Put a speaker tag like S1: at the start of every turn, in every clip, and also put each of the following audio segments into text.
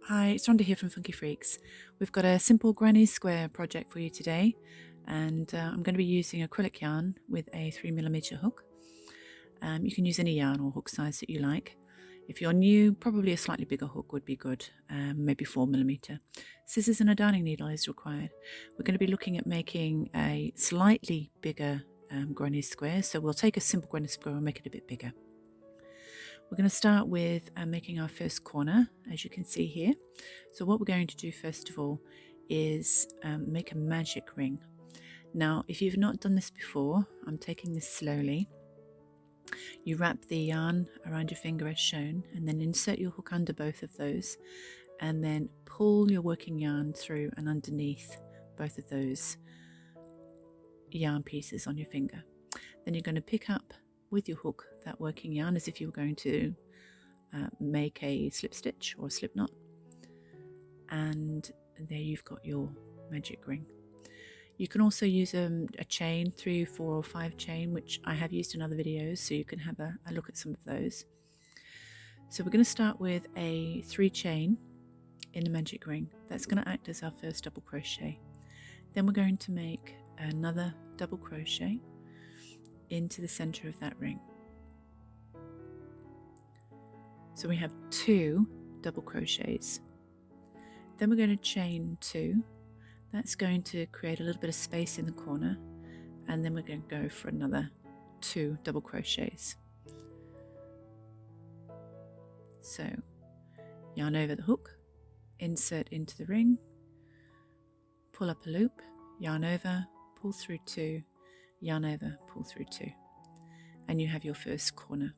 S1: Hi, it's Rhonda here from Funky Freaks. We've got a simple granny square project for you today, and I'm going to be using acrylic yarn with a 3mm hook. You can use any yarn or hook size that you like. If you're new, probably a slightly bigger hook would be good, maybe 4mm. Scissors and a darning needle is required. We're going to be looking at making a slightly bigger granny square, so we'll take a simple granny square and make it a bit bigger. We're going to start with making our first corner, as you can see here. So what we're going to do first of all is make a magic ring. Now, if you've not done this before, I'm taking this slowly. You wrap the yarn around your finger as shown, and then insert your hook under both of those, and then pull your working yarn through and underneath both of those yarn pieces on your finger. Then you're going to pick up with your hook that working yarn as if you were going to make a slip stitch or a slip knot, and there you've got your magic ring. You can also use a chain, 3, 4 or 5 chain, which I have used in other videos, so you can have a look at some of those. So we're going to start with a 3 chain in the magic ring. That's going to act as our first double crochet. Then we're going to make another double crochet into the center of that ring. So we have 2 double crochets. Then we're going to chain 2. That's going to create a little bit of space in the corner, and then we're going to go for another 2 double crochets. So yarn over the hook, insert into the ring, pull up a loop, yarn over, pull through 2, yarn over, pull through 2, and you have your first corner.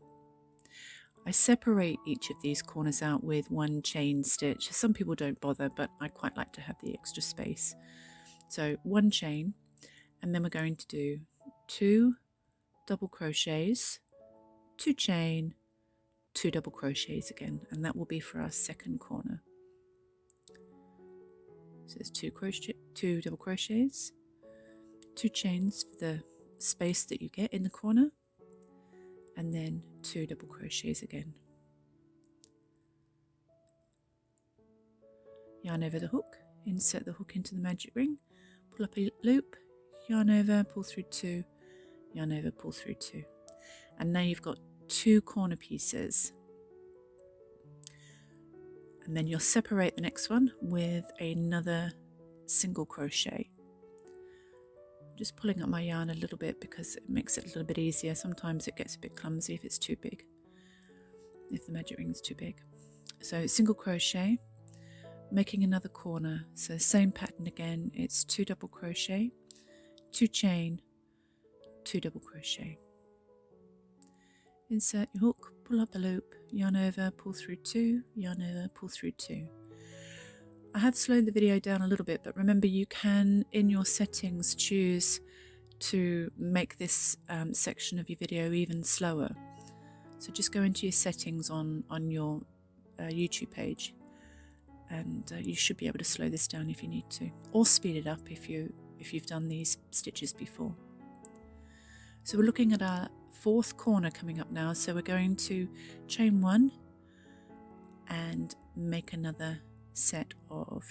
S1: I separate each of these corners out with 1 chain stitch. Some people don't bother, but I quite like to have the extra space. So 1 chain, and then we're going to do 2 double crochets, 2 chain, 2 double crochets again, and that will be for our second corner. So there's 2 double crochets, 2 chains for the space that you get in the corner, and then 2 double crochets again. Yarn over the hook, insert the hook into the magic ring, pull up a loop, yarn over, pull through 2, yarn over, pull through 2. And now you've got 2 corner pieces. And then you'll separate the next one with another single crochet. Just pulling up my yarn a little bit because it makes it a little bit easier. Sometimes it gets a bit clumsy if it's too big, if the magic ring is too big. So single crochet, making another corner. So same pattern again, it's 2 double crochet, 2 chain, 2 double crochet. Insert your hook, pull up a loop, yarn over, pull through 2, yarn over, pull through 2. I have slowed the video down a little bit, but remember you can, in your settings, choose to make this section of your video even slower. So just go into your settings on your YouTube page, and you should be able to slow this down if you need to, or speed it up if you've done these stitches before. So we're looking at our 4th corner coming up now. So we're going to chain 1 and make another set of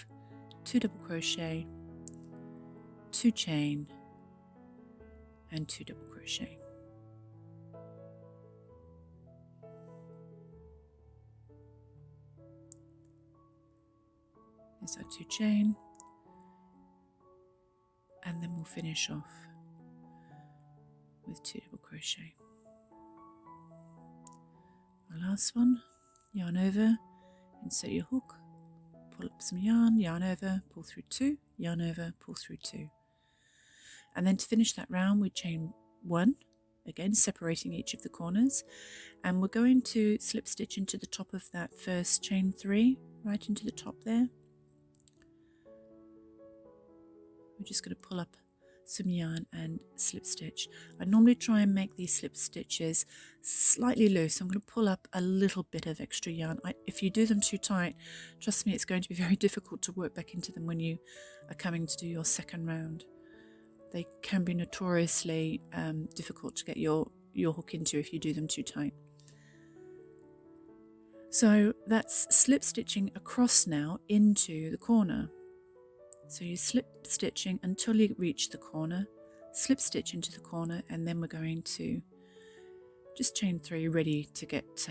S1: 2 double crochet, 2 chain, and 2 double crochet. There's our 2 chain, and then we'll finish off with 2 double crochet. Our last one, yarn over, insert your hook, pull up some yarn over, pull through 2, yarn over, pull through 2. And then to finish that round, we chain 1, again separating each of the corners, and we're going to slip stitch into the top of that first chain 3, right into the top there. We're just going to pull up some yarn and slip stitch. I normally try and make these slip stitches slightly loose. I'm going to pull up a little bit of extra yarn. If you do them too tight, trust me, it's going to be very difficult to work back into them when you are coming to do your second round. They can be notoriously difficult to get your hook into if you do them too tight. So that's slip stitching across now into the corner. So you slip stitching until you reach the corner, slip stitch into the corner, and then we're going to just chain 3 ready to get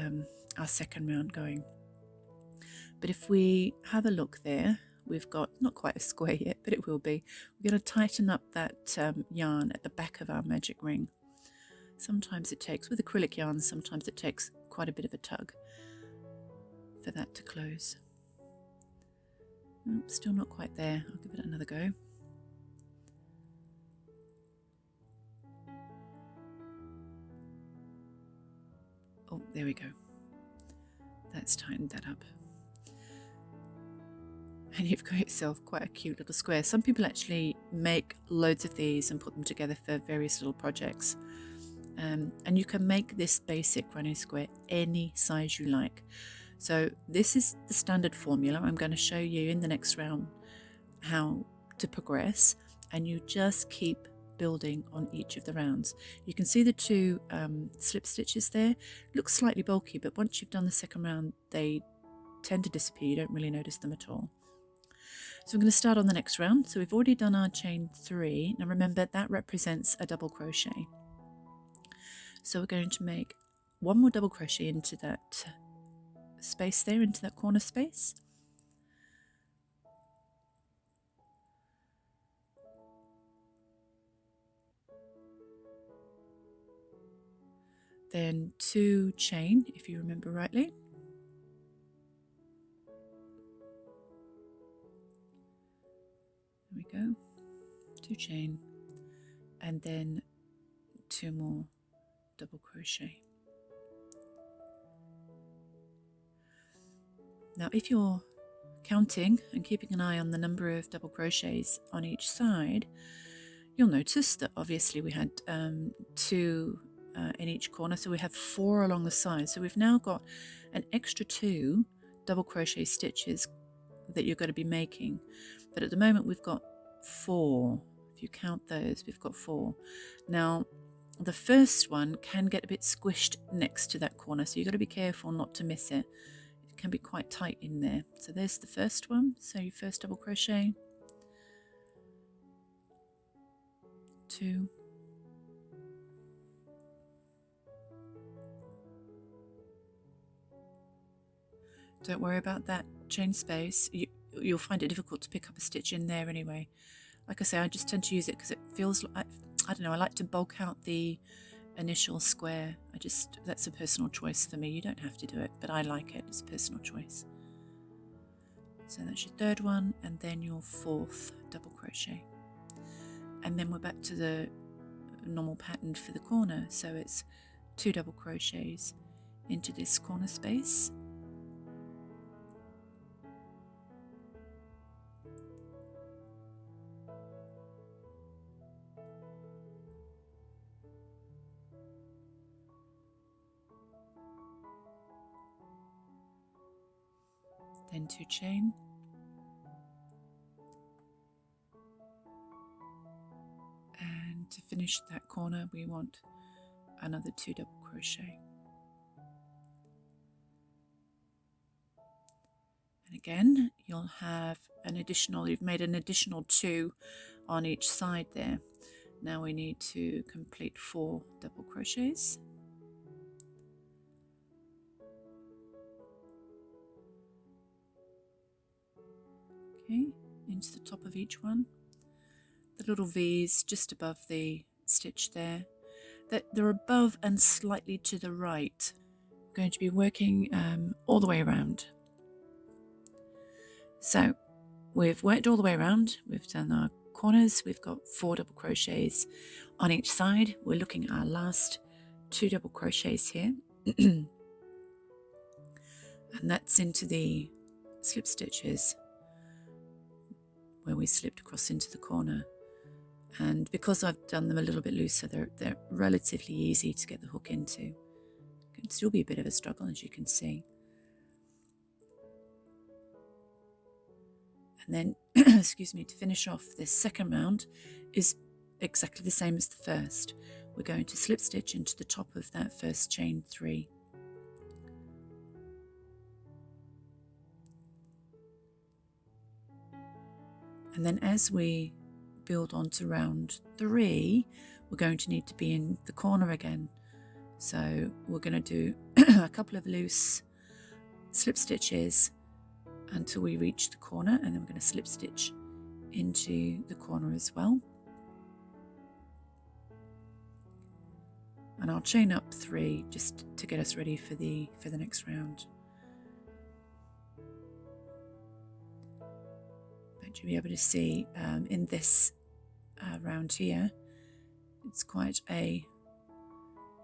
S1: our second round going. But if we have a look there, we've got not quite a square yet, but it will be. We're going to tighten up that yarn at the back of our magic ring. Sometimes it takes, with acrylic yarn, sometimes it takes quite a bit of a tug for that to close. Oh, still not quite there. I'll give it another go. Oh, there we go. That's tightened that up. And you've got yourself quite a cute little square. Some people actually make loads of these and put them together for various little projects. And you can make this basic running square any size you like. So this is the standard formula. I'm going to show you in the next round how to progress, and you just keep building on each of the rounds. You can see the 2 slip stitches there. Look slightly bulky, but once you've done the second round, they tend to disappear. You don't really notice them at all. So I'm going to start on the next round. So we've already done our chain 3. Now remember, that represents a double crochet. So we're going to make 1 more double crochet into that space there, into that corner space. Then 2 chain, if you remember rightly. There we go. 2 chain, and then 2 more double crochet. Now if you're counting and keeping an eye on the number of double crochets on each side, you'll notice that obviously we had 2 in each corner, so we have 4 along the side. So we've now got an extra 2 double crochet stitches that you're going to be making, but at the moment we've got 4. If you count those, we've got 4. Now the first one can get a bit squished next to that corner, so you've got to be careful not to miss it. It can be quite tight in there. So there's the first one. So your first double crochet, 2, don't worry about that chain space. You'll find it difficult to pick up a stitch in there anyway. Like I say, I just tend to use it because it feels like, I don't know, I like to bulk out the initial square. That's a personal choice for me. You don't have to do it, but I like it. It's a personal choice. So that's your third one, and then your 4th double crochet. And then we're back to the normal pattern for the corner. So it's 2 double crochets into this corner space. Then 2 chain, and to finish that corner we want another 2 double crochet, and again you'll have you've made an additional 2 on each side there. Now we need to complete 4 double crochets. Okay, into the top of each one. The little V's just above the stitch there. They're above and slightly to the right. I'm going to be working all the way around. So we've worked all the way around. We've done our corners. We've got 4 double crochets on each side. We're looking at our last 2 double crochets here. And that's into the slip stitches where we slipped across into the corner. And because I've done them a little bit looser, they're relatively easy to get the hook into. It can still be a bit of a struggle, as you can see. And then, excuse me, to finish off this second round is exactly the same as the first. We're going to slip stitch into the top of that first chain 3. And then as we build on to round 3, we're going to need to be in the corner again. So we're going to do a couple of loose slip stitches until we reach the corner, and then we're going to slip stitch into the corner as well. And I'll chain up 3 just to get us ready for the next round. But you'll be able to see in this round here, it's quite a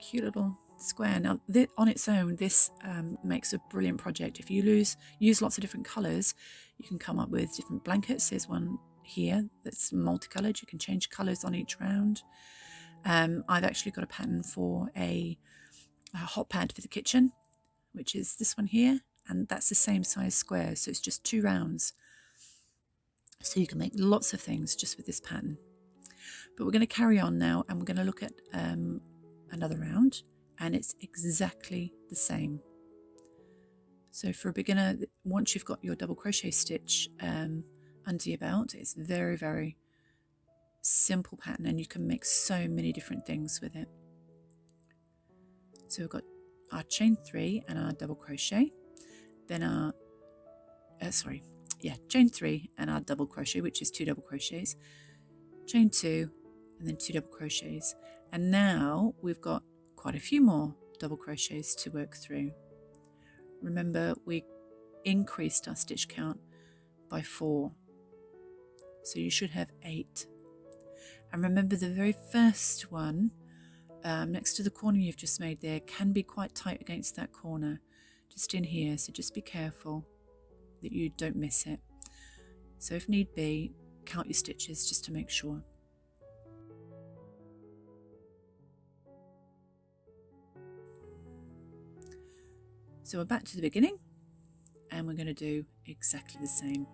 S1: cute little square. Now on its own, this makes a brilliant project. If you use lots of different colours, you can come up with different blankets. There's one here that's multicolored. You can change colours on each round. I've actually got a pattern for a hot pad for the kitchen, which is this one here, and that's the same size square, so it's just 2 rounds. So you can make lots of things just with this pattern. But we're going to carry on now, and we're going to look at another round, and it's exactly the same. So for a beginner, once you've got your double crochet stitch under your belt, it's very, very simple pattern, and you can make so many different things with it. So we've got our chain 3 and our double crochet, then our chain 3 and our double crochet, which is 2 double crochets, chain 2 and then 2 double crochets. And now we've got quite a few more double crochets to work through. Remember, we increased our stitch count by 4, so you should have 8. And remember, the very first one next to the corner you've just made there can be quite tight against that corner, just in here, so just be careful that you don't miss it. So if need be, count your stitches just to make sure. So we're back to the beginning, and we're going to do exactly the same.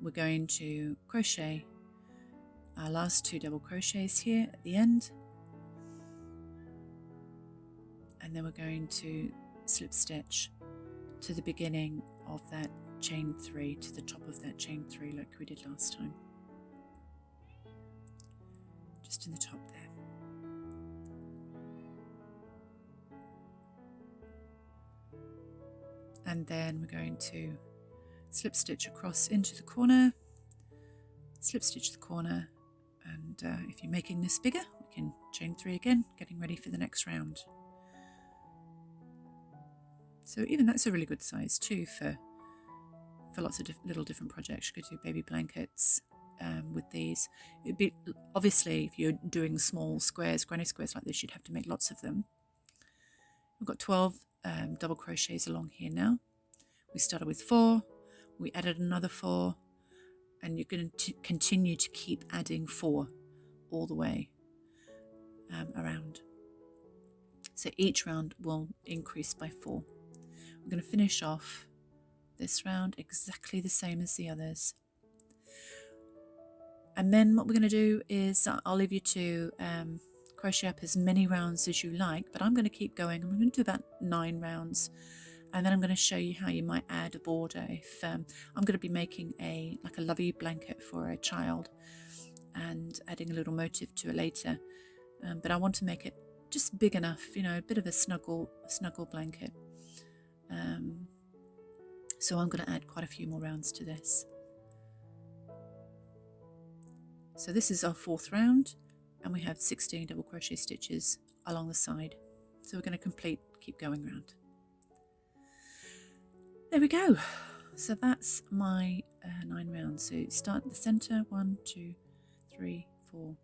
S1: We're going to crochet our last 2 double crochets here at the end, and then we're going to slip stitch to the beginning of that chain 3, to the top of that chain 3 like we did last time, just in the top there. And then we're going to slip stitch across into the corner, slip stitch the corner, and if you're making this bigger, we can chain 3 again, getting ready for the next round. So even that's a really good size too for lots of little different projects. You could do baby blankets with these. It'd be, obviously, if you're doing small squares, granny squares like this, you'd have to make lots of them. We've got 12 double crochets along here now. We started with 4, we added another 4, and you're going to continue to keep adding 4 all the way around. So each round will increase by 4. We're going to finish off this round exactly the same as the others. And then what we're going to do is I'll leave you to crochet up as many rounds as you like, but I'm going to keep going. I'm going to do about 9 rounds, and then I'm going to show you how you might add a border. If I'm going to be making a lovey blanket for a child and adding a little motif to it later, but I want to make it just big enough, a bit of a snuggle blanket. So I'm going to add quite a few more rounds to this. So this is our 4th round, and we have 16 double crochet stitches along the side. So we're going to keep going round. There we go. So that's my 9 rounds. So start at the center, 1, 2, 3, 4,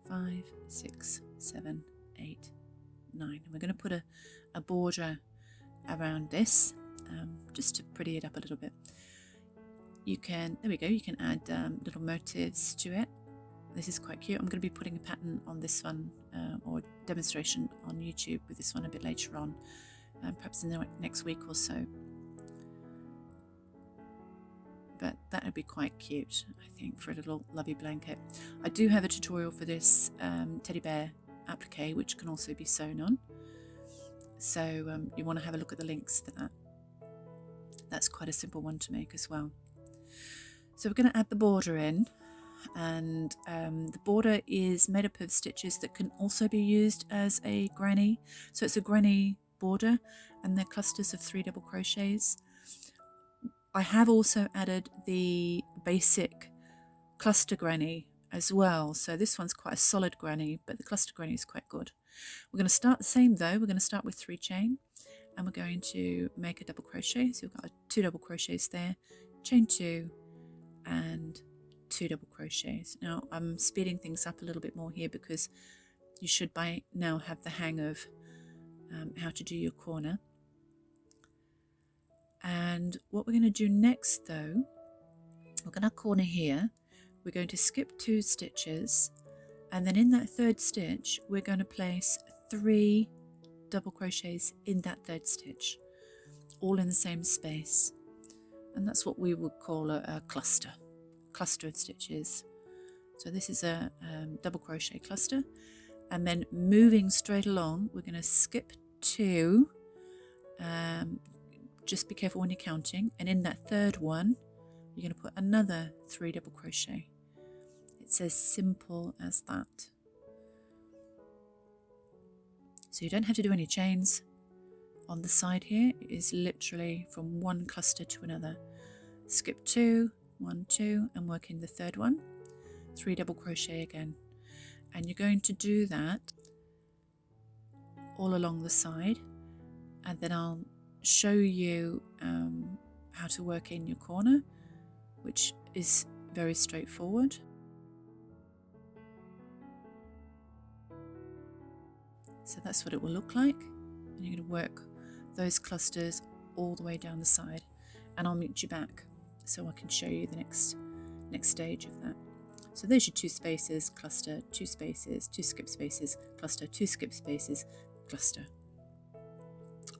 S1: 5, 6, 7, 8, 9. And we're going to put a border around this, just to pretty it up a little bit. You can add little motifs to it. This is quite cute. I'm going to be putting a pattern on this one, or demonstration on YouTube with this one a bit later on, perhaps in the next week or so. But that would be quite cute, I think, for a little lovey blanket. I do have a tutorial for this teddy bear applique, which can also be sewn on. So you want to have a look at the links for that. That's quite a simple one to make as well. So we're going to add the border in, and the border is made up of stitches that can also be used as a granny. So it's a granny border, and they're clusters of 3 double crochets. I have also added the basic cluster granny as well. So this one's quite a solid granny, but the cluster granny is quite good. We're going to start the same though. We're going to start with 3 chain, and we're going to make a double crochet. So we've got 2 double crochets there, chain 2 and 2 double crochets. Now I'm speeding things up a little bit more here because you should by now have the hang of how to do your corner. And what we're going to do next though, we're going to corner here, we're going to skip 2 stitches, and then in that 3rd stitch we're going to place 3 double crochets in that 3rd stitch, all in the same space, and that's what we would call a cluster of stitches. So this is a double crochet cluster, and then moving straight along we're going to skip 2, just be careful when you're counting, and in that 3rd one you're going to put another 3 double crochet. It's as simple as that. So you don't have to do any chains on the side here. It is literally from one cluster to another. Skip 2, 1, 2, and work in the 3rd one, 3 double crochet again, and you're going to do that all along the side, and then I'll show you how to work in your corner, which is very straightforward. So that's what it will look like, and you're going to work those clusters all the way down the side, and I'll meet you back so I can show you the next stage of that. So there's your 2 spaces, cluster, 2 spaces, 2 skip spaces, cluster, 2 skip spaces, cluster,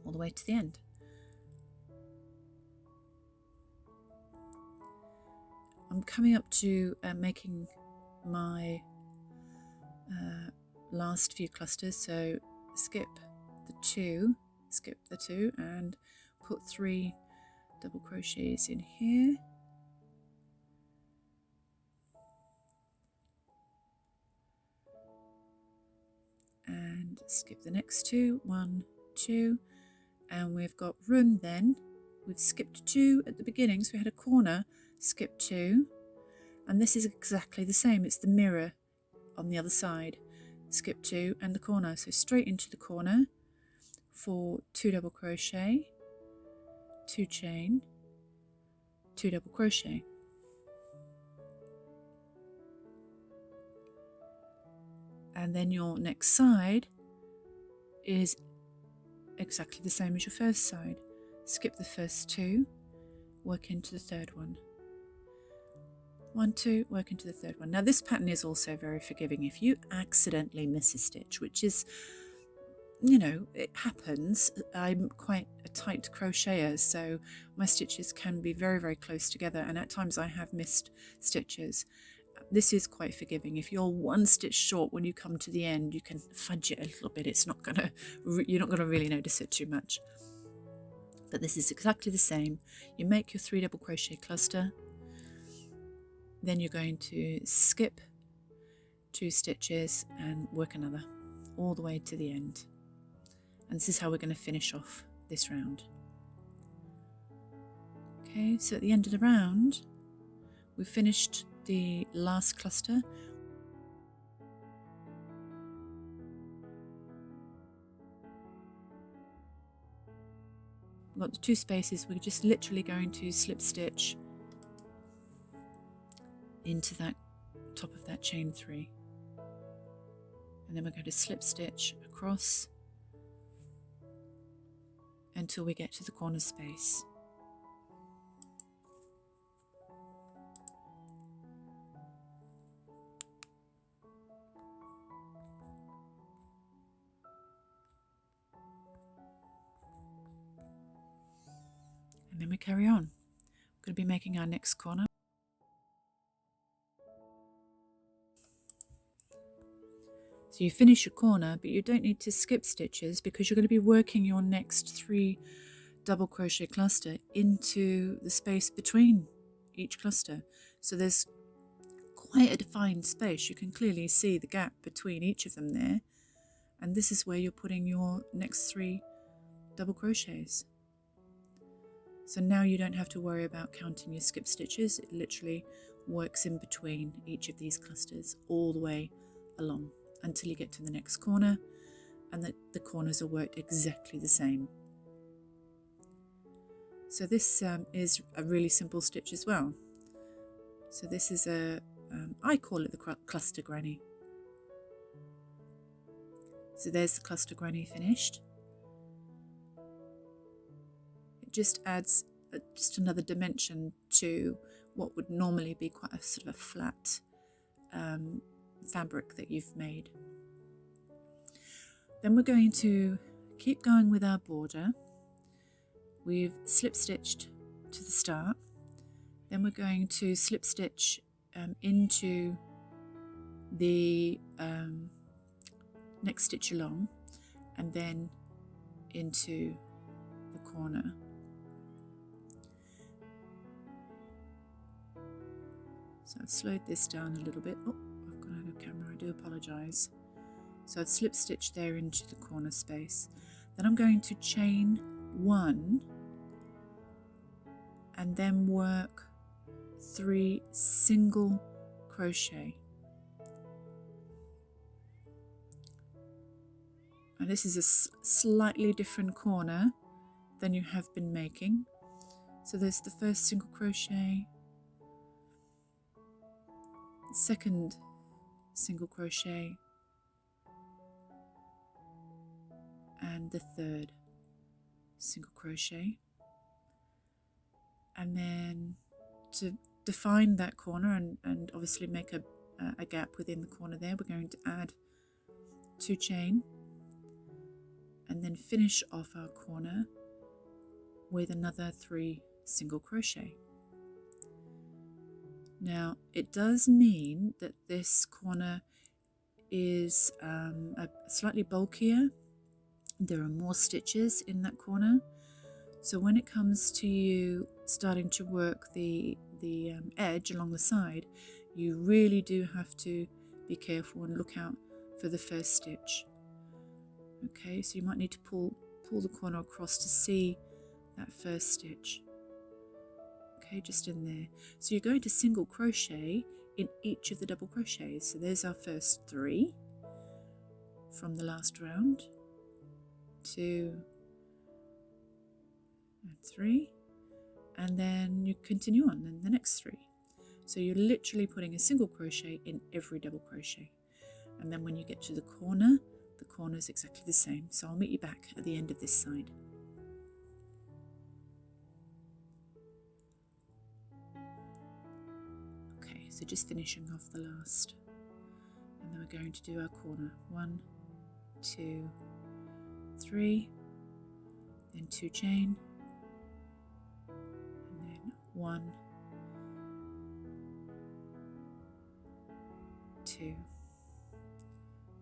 S1: all the way to the end. I'm coming up to making my last few clusters, so skip the 2, and put 3 double crochets in here, and skip the next 2, 1, 2, and we've got room then. We've skipped 2 at the beginning, so we had a corner, skip 2, and this is exactly the same, it's the mirror on the other side. Skip 2 and the corner, so straight into the corner for 2 double crochet, 2 chain, 2 double crochet, and then your next side is exactly the same as your first side. Skip the first 2, work into the 3rd one, 1, 2, work into the 3rd one. Now this pattern is also very forgiving. If you accidentally miss a stitch, which is, you know, it happens. I'm quite a tight crocheter, so my stitches can be very, very close together, and at times I have missed stitches. This is quite forgiving. If you're 1 stitch short when you come to the end, you can fudge it a little bit. It's not gonna, you're not gonna really notice it too much. But this is exactly the same. You make your 3 double crochet cluster, then you're going to skip 2 stitches and work another all the way to the end. And this is how we're going to finish off this round. Okay, so at the end of the round, we've finished the last cluster. We've got the 2 spaces. We're just literally going to slip stitch into that top of that chain 3, and then we're going to slip stitch across until we get to the corner space. And then we carry on. We're going to be making our next corner. So you finish your corner, but you don't need to skip stitches because you're going to be working your next 3 double crochet cluster into the space between each cluster. So there's quite a defined space. You can clearly see the gap between each of them there, and this is where you're putting your next 3 double crochets. So now you don't have to worry about counting your skip stitches. It literally works in between each of these clusters all the way along until you get to the next corner, and the corners are worked exactly the same. So this is a really simple stitch as well. So this is I call it the cluster granny. So there's the cluster granny finished. It just adds just another dimension to what would normally be quite a sort of a flat fabric that you've made. Then we're going to keep going with our border. We've slip stitched to the start. Then we're going to slip stitch into the next stitch along, and then into the corner. So I've slowed this down a little bit. Oh, I've gone out of camera, I do apologise. So I've slip stitched there into the corner space. Then I'm going to chain 1 and then work 3 single crochet. And this is a slightly different corner than you have been making. So there's the first single crochet, second single crochet, and the third single crochet. And then to define that corner and obviously make a gap within the corner there, we're going to add 2 chain and then finish off our corner with another 3 single crochet. Now it does mean that this corner is slightly bulkier. There are more stitches in that corner, so when it comes to you starting to work the edge along the side, you really do have to be careful and look out for the first stitch. Okay, so you might need to pull the corner across to see that first stitch. Okay, just in there. So you're going to single crochet in each of the double crochets. So there's our first 3 from the last round. 2 and 3, and then you continue on in the next 3. So you're literally putting a single crochet in every double crochet, and then when you get to the corner is exactly the same. So I'll meet you back at the end of this side. Okay, so just finishing off the last, and then we're going to do our corner. 1, 2, 3, then 2 chain, and then 1, 2,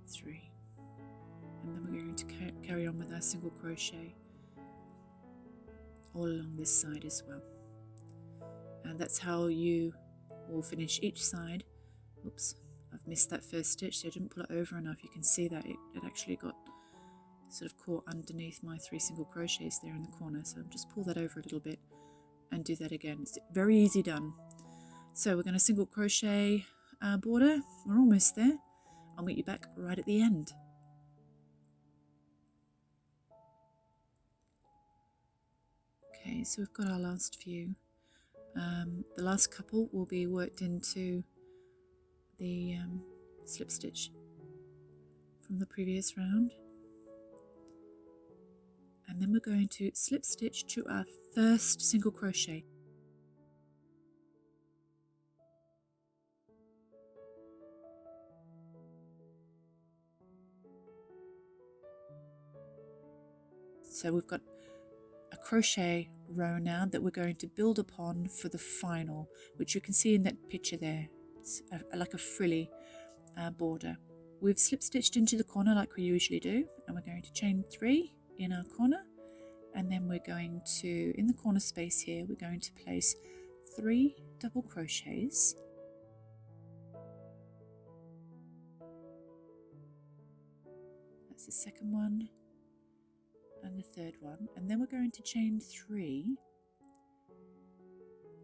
S1: 3, and then we're going to carry on with our single crochet all along this side as well. And that's how you will finish each side. Oops, I've missed that first stitch, so I didn't pull it over enough. You can see that it actually got sort of caught underneath my 3 single crochets there in the corner, so I'll just pull that over a little bit and do that again. It's very easy done. So we're going to single crochet our border. We're almost there. I'll meet you back right at the end. Okay, so we've got our last few. The last couple will be worked into the slip stitch from the previous round. And then we're going to slip stitch to our first single crochet. So we've got a crochet row now that we're going to build upon for the final, which you can see in that picture there. It's like a frilly border. We've slip stitched into the corner like we usually do, and we're going to chain 3 in our corner, and then we're going to, in the corner space here, we're going to place 3 double crochets. That's the second one and the third one, and then we're going to chain 3,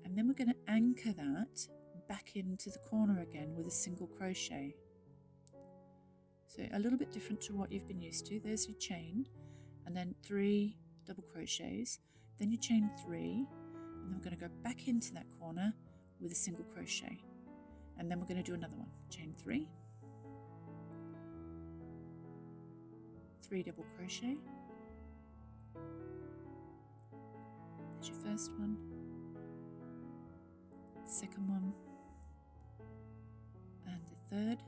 S1: and then we're going to anchor that back into the corner again with a single crochet. So a little bit different to what you've been used to. There's your chain, and then 3 double crochets, then you chain 3, and then we're going to go back into that corner with a single crochet, and then we're going to do another one. Chain 3, 3 double crochet. There's your first one, second one, and the third.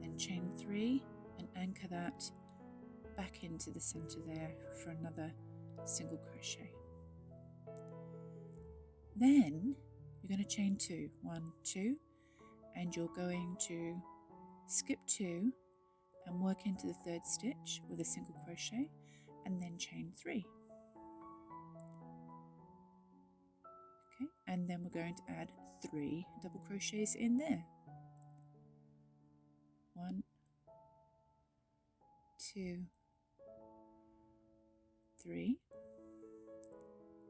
S1: Then chain 3 and anchor that back into the center there for another single crochet. Then you're going to chain 2, 1, 2, and you're going to skip 2 and work into the third stitch with a single crochet, and then chain 3. Okay, and then we're going to add 3 double crochets in there. 1, 2, 3.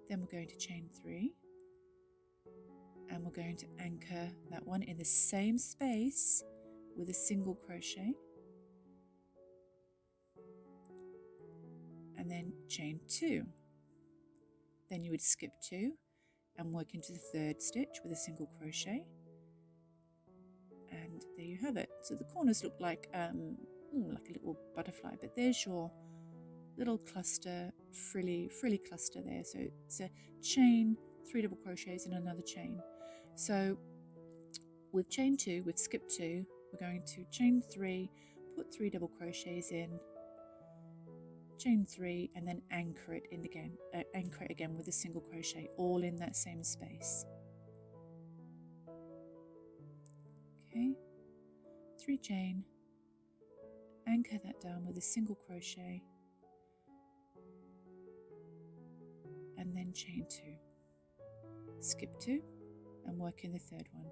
S1: Then we're going to chain 3, and we're going to anchor that one in the same space with a single crochet, and then chain 2. Then you would skip 2 and work into the third stitch with a single crochet, and there you have it. So the corners look like a little butterfly, but there's your little cluster, frilly cluster there. So it's a chain, 3 double crochets and another chain. So we've chained 2, we've skipped 2, we're going to chain 3, put 3 double crochets in, chain 3, and then anchor it in again. Anchor it again with a single crochet, all in that same space. Okay, 3 chain, anchor that down with a single crochet, and then chain 2, skip 2, and work in the third one.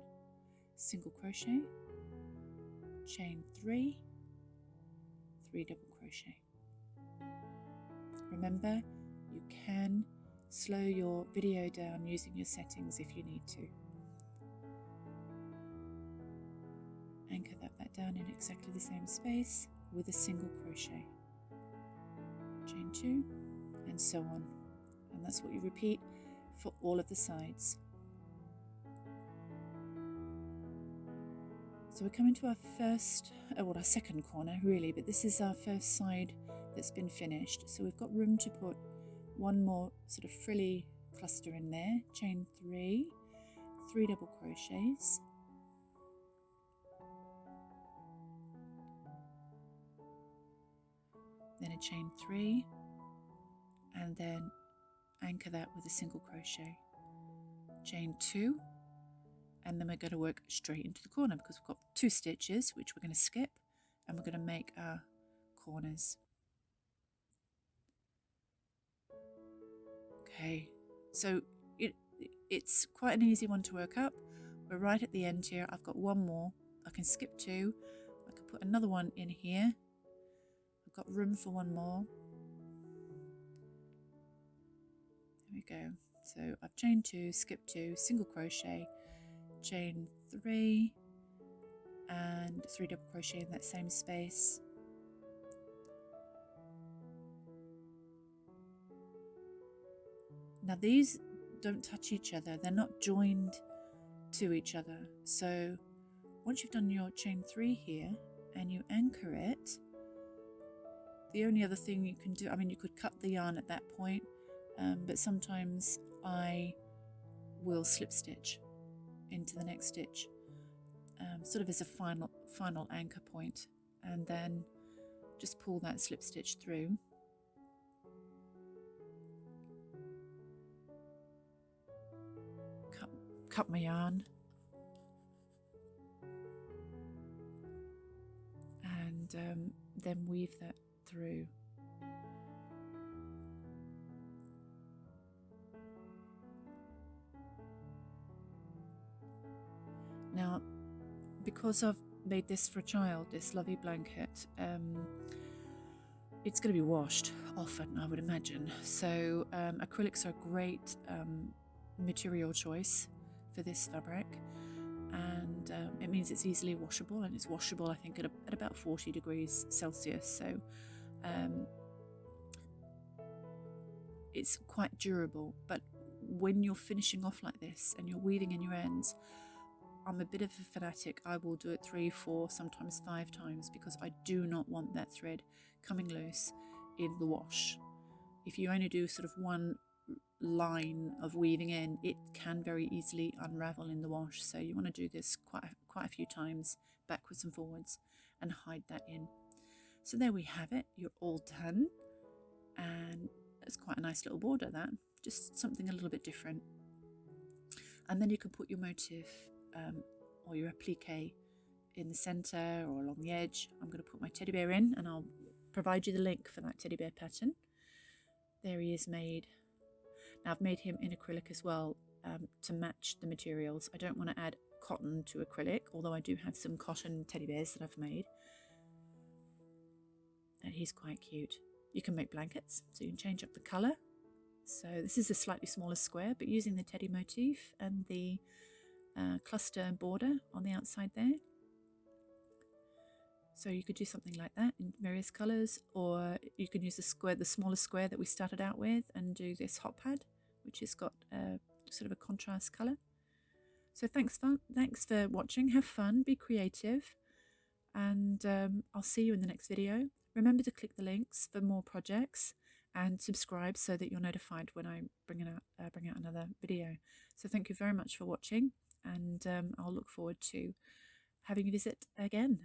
S1: Single crochet, chain 3, 3 double crochet. Remember, you can slow your video down using your settings if you need to. Anchor that back down in exactly the same space with a single crochet. Chain 2, and so on. And that's what you repeat for all of the sides. So we're coming to our our second corner really, but this is our first side that's been finished. So we've got room to put one more sort of frilly cluster in there. Chain 3, 3 double crochets, then a chain 3, and then anchor that with a single crochet. Chain 2, and then we're going to work straight into the corner because we've got 2 stitches which we're going to skip, and we're going to make our corners. Okay, so it's quite an easy one to work up. We're right at the end here. I've got one more. I can skip 2. I can put another one in here. I've got room for one more. There we go. So I've chained 2, skipped 2, single crochet, chain 3, and 3 double crochet in that same space. Now these don't touch each other, they're not joined to each other. So once you've done your chain 3 here and you anchor it, the only other thing you can do, I mean you could cut the yarn at that point, but sometimes I will slip stitch into the next stitch, sort of as a final anchor point, and then just pull that slip stitch through. Cut my yarn, and then weave that through. Now, because I've made this for a child, this lovely blanket, it's going to be washed often, I would imagine. So acrylics are a great material choice for this fabric, and it means it's easily washable, and it's washable, I think, at about 40 degrees Celsius. So it's quite durable. But when you're finishing off like this and you're weaving in your ends, I'm a bit of a fanatic. I will do it 3, 4, sometimes 5 times, because I do not want that thread coming loose in the wash. If you only do sort of one line of weaving in, it can very easily unravel in the wash. So you want to do this quite a few times, backwards and forwards, and hide that in. So there we have it. You're all done, and it's quite a nice little border, that, just something a little bit different. And then you can put your motif or your applique in the center or along the edge. I'm going to put my teddy bear in, and I'll provide you the link for that teddy bear pattern. There he is made. Now I've made him in acrylic as well, to match the materials. I don't want to add cotton to acrylic, although I do have some cotton teddy bears that I've made. And he's quite cute. You can make blankets, so you can change up the colour. So this is a slightly smaller square, but using the teddy motif and the cluster border on the outside there. So you could do something like that in various colours, or you can use the smaller square that we started out with, and do this hot pad, which has got sort of a contrast colour. So thanks for watching. Have fun, be creative, and I'll see you in the next video. Remember to click the links for more projects, and subscribe so that you're notified when I bring out another video. So thank you very much for watching, and I'll look forward to having you visit again.